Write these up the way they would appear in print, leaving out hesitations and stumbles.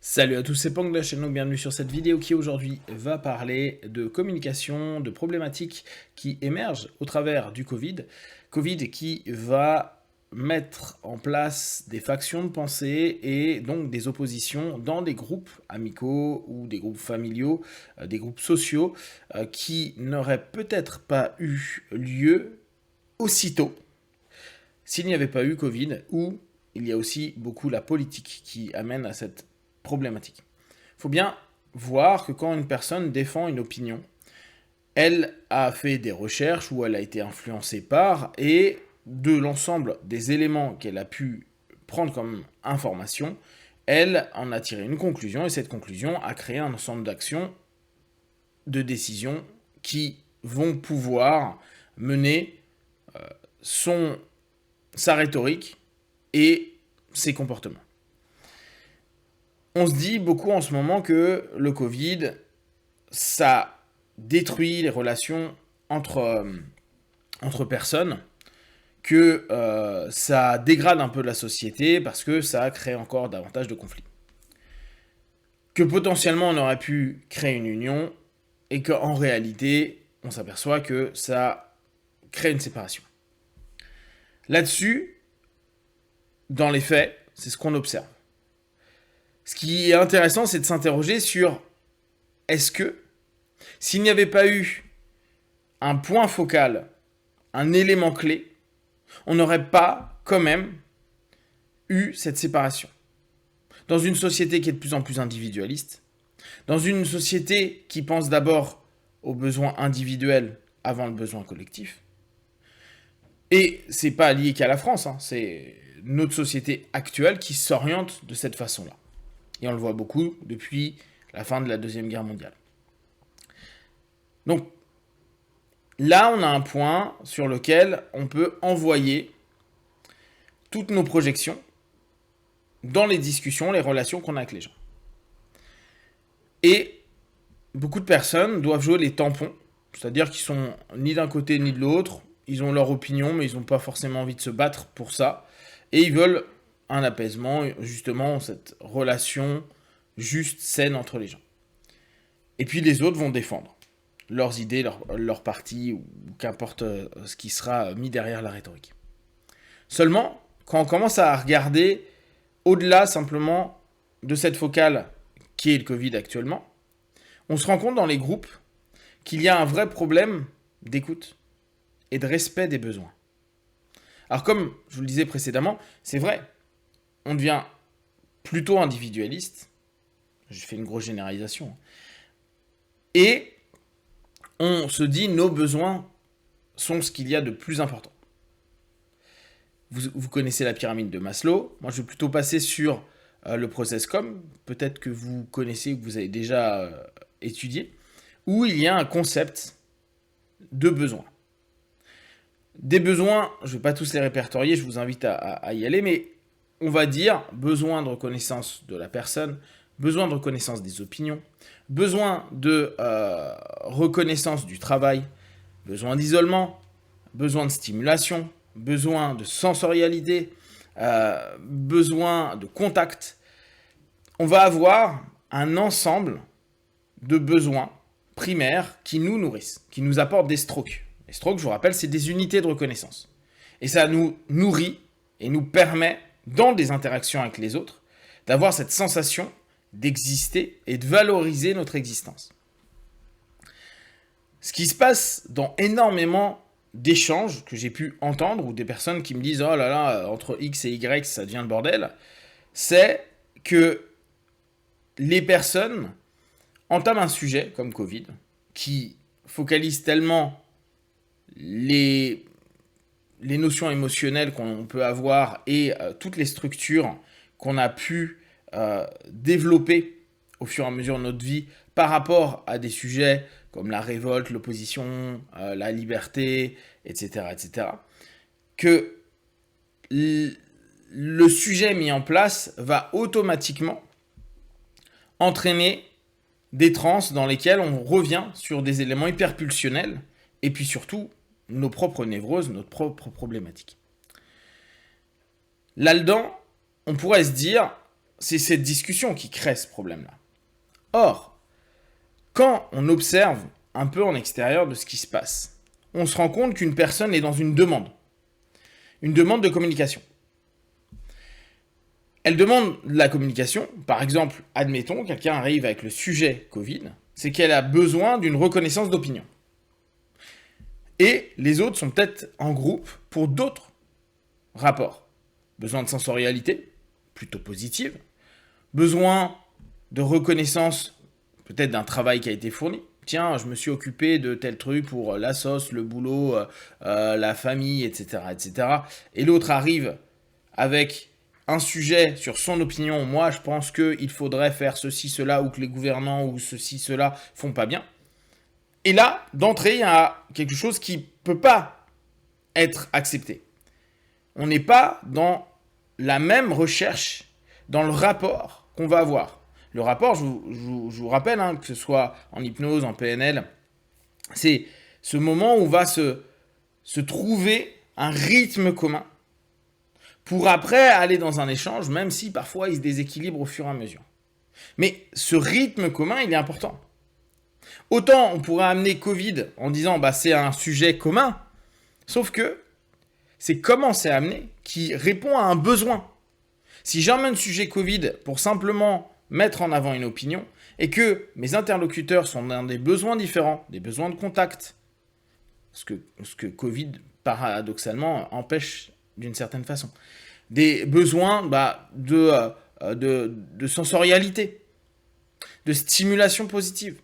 Salut à tous, c'est Pang de la chaîne, donc bienvenue sur cette vidéo qui aujourd'hui va parler de communication, de problématiques qui émergent au travers du Covid. Covid qui va mettre en place des factions de pensée et donc des oppositions dans des groupes amicaux ou des groupes familiaux, des groupes sociaux qui n'auraient peut-être pas eu lieu aussitôt s'il n'y avait pas eu Covid, ou il y a aussi beaucoup la politique qui amène à cette problématique. Il faut bien voir que quand une personne défend une opinion, elle a fait des recherches ou elle a été influencée par, et de l'ensemble des éléments qu'elle a pu prendre comme information, elle en a tiré une conclusion, et cette conclusion a créé un ensemble d'actions, de décisions qui vont pouvoir mener sa rhétorique et ses comportements. On se dit beaucoup en ce moment que le Covid, ça détruit les relations entre personnes, que ça dégrade un peu la société parce que ça crée encore davantage de conflits. Que potentiellement on aurait pu créer une union et qu'en réalité, on s'aperçoit que ça crée une séparation. Là-dessus, dans les faits, c'est ce qu'on observe. Ce qui est intéressant, c'est de s'interroger sur est-ce que, s'il n'y avait pas eu un point focal, un élément clé, on n'aurait pas quand même eu cette séparation. Dans une société qui est de plus en plus individualiste, dans une société qui pense d'abord aux besoins individuels avant le besoin collectif, et c'est pas lié qu'à la France, c'est notre société actuelle qui s'oriente de cette façon-là. Et on le voit beaucoup depuis la fin de la Deuxième Guerre mondiale. Donc, là, on a un point sur lequel on peut envoyer toutes nos projections dans les discussions, les relations qu'on a avec les gens. Et beaucoup de personnes doivent jouer les tampons, c'est-à-dire qu'ils sont ni d'un côté ni de l'autre, ils ont leur opinion, mais ils n'ont pas forcément envie de se battre pour ça, et ils veulent un apaisement, justement, cette relation juste, saine entre les gens. Et puis les autres vont défendre leurs idées, leur parti, ou qu'importe ce qui sera mis derrière la rhétorique. Seulement, quand on commence à regarder au-delà simplement de cette focale qui est le Covid actuellement, on se rend compte dans les groupes qu'il y a un vrai problème d'écoute et de respect des besoins. Alors comme je vous le disais précédemment, c'est vrai, on devient plutôt individualiste, je fais une grosse généralisation, et on se dit nos besoins sont ce qu'il y a de plus important. Vous connaissez la pyramide de Maslow, moi je vais plutôt passer sur le process COM, peut-être que vous connaissez ou que vous avez déjà étudié, où il y a un concept de besoins. Des besoins, je ne vais pas tous les répertorier, je vous invite à y aller, mais on va dire besoin de reconnaissance de la personne, besoin de reconnaissance des opinions, besoin de reconnaissance du travail, besoin d'isolement, besoin de stimulation, besoin de sensorialité, besoin de contact. On va avoir un ensemble de besoins primaires qui nous nourrissent, qui nous apportent des strokes. Les strokes, je vous rappelle, c'est des unités de reconnaissance. Et ça nous nourrit et nous permet, dans des interactions avec les autres, d'avoir cette sensation d'exister et de valoriser notre existence. Ce qui se passe dans énormément d'échanges que j'ai pu entendre, ou des personnes qui me disent « Oh là là, entre X et Y, ça devient le bordel », c'est que les personnes entament un sujet comme Covid, qui focalise tellement les notions émotionnelles qu'on peut avoir et toutes les structures qu'on a pu développer au fur et à mesure de notre vie par rapport à des sujets comme la révolte, l'opposition, la liberté, etc., etc., que le sujet mis en place va automatiquement entraîner des transes dans lesquelles on revient sur des éléments hyperpulsionnels et puis surtout nos propres névroses, notre propre problématique. Là-dedans, on pourrait se dire, c'est cette discussion qui crée ce problème-là. Or, quand on observe un peu en extérieur de ce qui se passe, on se rend compte qu'une personne est dans une demande de communication. Elle demande de la communication, par exemple, admettons, quelqu'un arrive avec le sujet Covid, c'est qu'elle a besoin d'une reconnaissance d'opinion. Et les autres sont peut-être en groupe pour d'autres rapports. Besoin de sensorialité, plutôt positive. Besoin de reconnaissance, peut-être d'un travail qui a été fourni. Tiens, je me suis occupé de tel truc pour la sauce, le boulot, la famille, etc., etc. Et l'autre arrive avec un sujet sur son opinion. Moi, je pense qu'il faudrait faire ceci, cela, ou que les gouvernants ou ceci, cela font pas bien. Et là, d'entrée, il y a quelque chose qui ne peut pas être accepté. On n'est pas dans la même recherche, dans le rapport qu'on va avoir. Le rapport, je vous rappelle, que ce soit en hypnose, en PNL, c'est ce moment où on va se trouver un rythme commun pour après aller dans un échange, même si parfois il se déséquilibre au fur et à mesure. Mais ce rythme commun, il est important. Autant on pourrait amener Covid en disant c'est un sujet commun, sauf que c'est comment c'est amené qui répond à un besoin. Si j'emmène le sujet Covid pour simplement mettre en avant une opinion et que mes interlocuteurs sont dans des besoins différents, des besoins de contact, ce que Covid paradoxalement empêche d'une certaine façon, des besoins de sensorialité, de stimulation positive.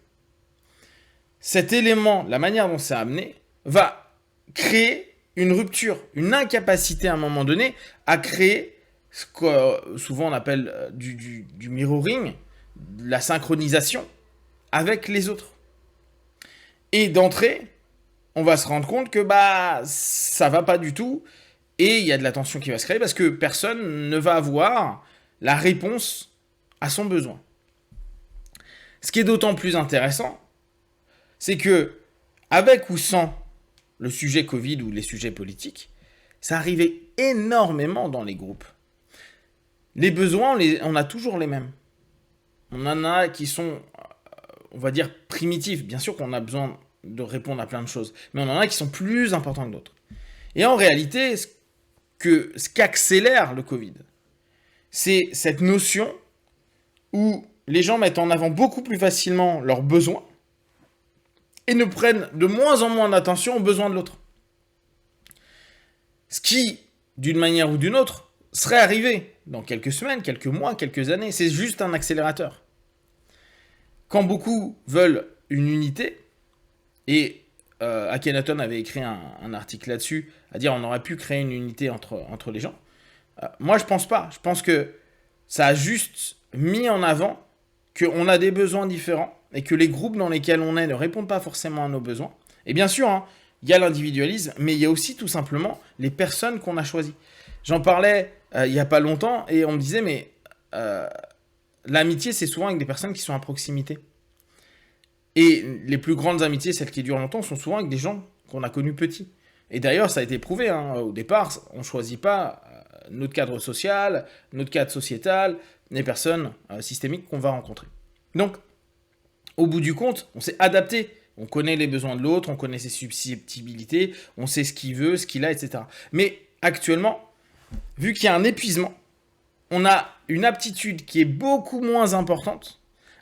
Cet élément, la manière dont c'est amené, va créer une rupture, une incapacité à un moment donné à créer ce que souvent on appelle du mirroring, de la synchronisation avec les autres. Et d'entrée, on va se rendre compte que ça va pas du tout et il y a de la tension qui va se créer parce que personne ne va avoir la réponse à son besoin. Ce qui est d'autant plus intéressant, c'est que, avec ou sans le sujet Covid ou les sujets politiques, ça arrivait énormément dans les groupes. Les besoins, on a toujours les mêmes. On en a qui sont, on va dire, primitifs. Bien sûr qu'on a besoin de répondre à plein de choses, mais on en a qui sont plus importants que d'autres. Et en réalité, ce qu'accélère le Covid, c'est cette notion où les gens mettent en avant beaucoup plus facilement leurs besoins et ne prennent de moins en moins d'attention aux besoins de l'autre. Ce qui, d'une manière ou d'une autre, serait arrivé dans quelques semaines, quelques mois, quelques années. C'est juste un accélérateur. Quand beaucoup veulent une unité, et Akhenaton avait écrit un article là-dessus, à dire on aurait pu créer une unité entre les gens. Moi, je pense pas. Je pense que ça a juste mis en avant qu'on a des besoins différents et que les groupes dans lesquels on est ne répondent pas forcément à nos besoins. Et bien sûr, il y a l'individualisme, mais il y a aussi tout simplement les personnes qu'on a choisies. J'en parlais il n'y a pas longtemps et on me disait, mais l'amitié, c'est souvent avec des personnes qui sont à proximité. Et les plus grandes amitiés, celles qui durent longtemps, sont souvent avec des gens qu'on a connus petits. Et d'ailleurs, ça a été prouvé. Au départ, on ne choisit pas notre cadre social, notre cadre sociétal, les personnes systémiques qu'on va rencontrer. Donc, au bout du compte, on s'est adapté. On connaît les besoins de l'autre, on connaît ses susceptibilités, on sait ce qu'il veut, ce qu'il a, etc. Mais actuellement, vu qu'il y a un épuisement, on a une aptitude qui est beaucoup moins importante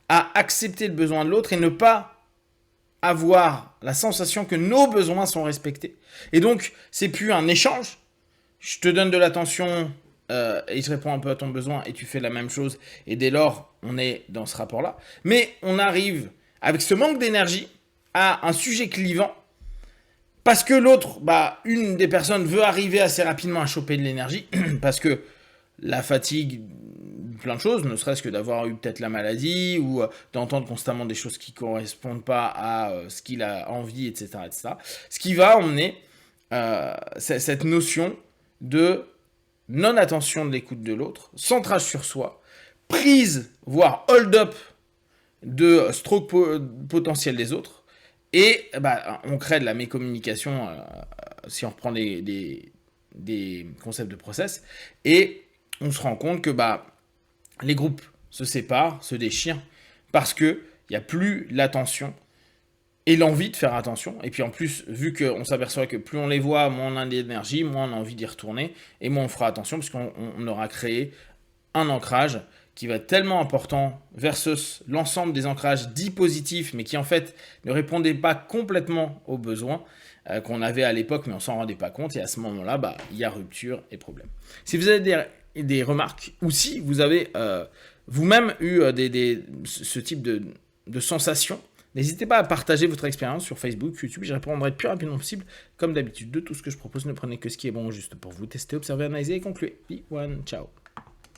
à accepter le besoin de l'autre et ne pas avoir la sensation que nos besoins sont respectés. Et donc, c'est plus un échange. Je te donne de l'attention et je réponds un peu à ton besoin et tu fais la même chose. Et dès lors, on est dans ce rapport-là. Mais on arrive, avec ce manque d'énergie, à un sujet clivant parce que l'autre, une des personnes veut arriver assez rapidement à choper de l'énergie parce que la fatigue, plein de choses, ne serait-ce que d'avoir eu peut-être la maladie ou d'entendre constamment des choses qui ne correspondent pas à ce qu'il a envie, etc., etc. Ce qui va emmener cette notion de non-attention de l'écoute de l'autre, centrage sur soi, prise, voire hold-up de stroke potentiel des autres, et on crée de la mécommunication, si on reprend des concepts de process, et on se rend compte que les groupes se séparent, se déchirent, parce qu'il n'y a plus l'attention et l'envie de faire attention. Et puis en plus, vu qu'on s'aperçoit que plus on les voit, moins on a d'énergie, moins on a envie d'y retourner, et moins on fera attention, parce qu'on aura créé un ancrage qui va être tellement important versus l'ensemble des ancrages dits positifs, mais qui en fait ne répondaient pas complètement aux besoins qu'on avait à l'époque, mais on s'en rendait pas compte. Et à ce moment-là, il y a rupture et problème. Si vous avez des remarques, ou si vous avez vous-même eu ce type de sensations, n'hésitez pas à partager votre expérience sur Facebook, YouTube. Je répondrai le plus rapidement possible. Comme d'habitude, de tout ce que je propose, ne prenez que ce qui est bon juste pour vous. Testez, observez, analysez et concluez. Be one, ciao.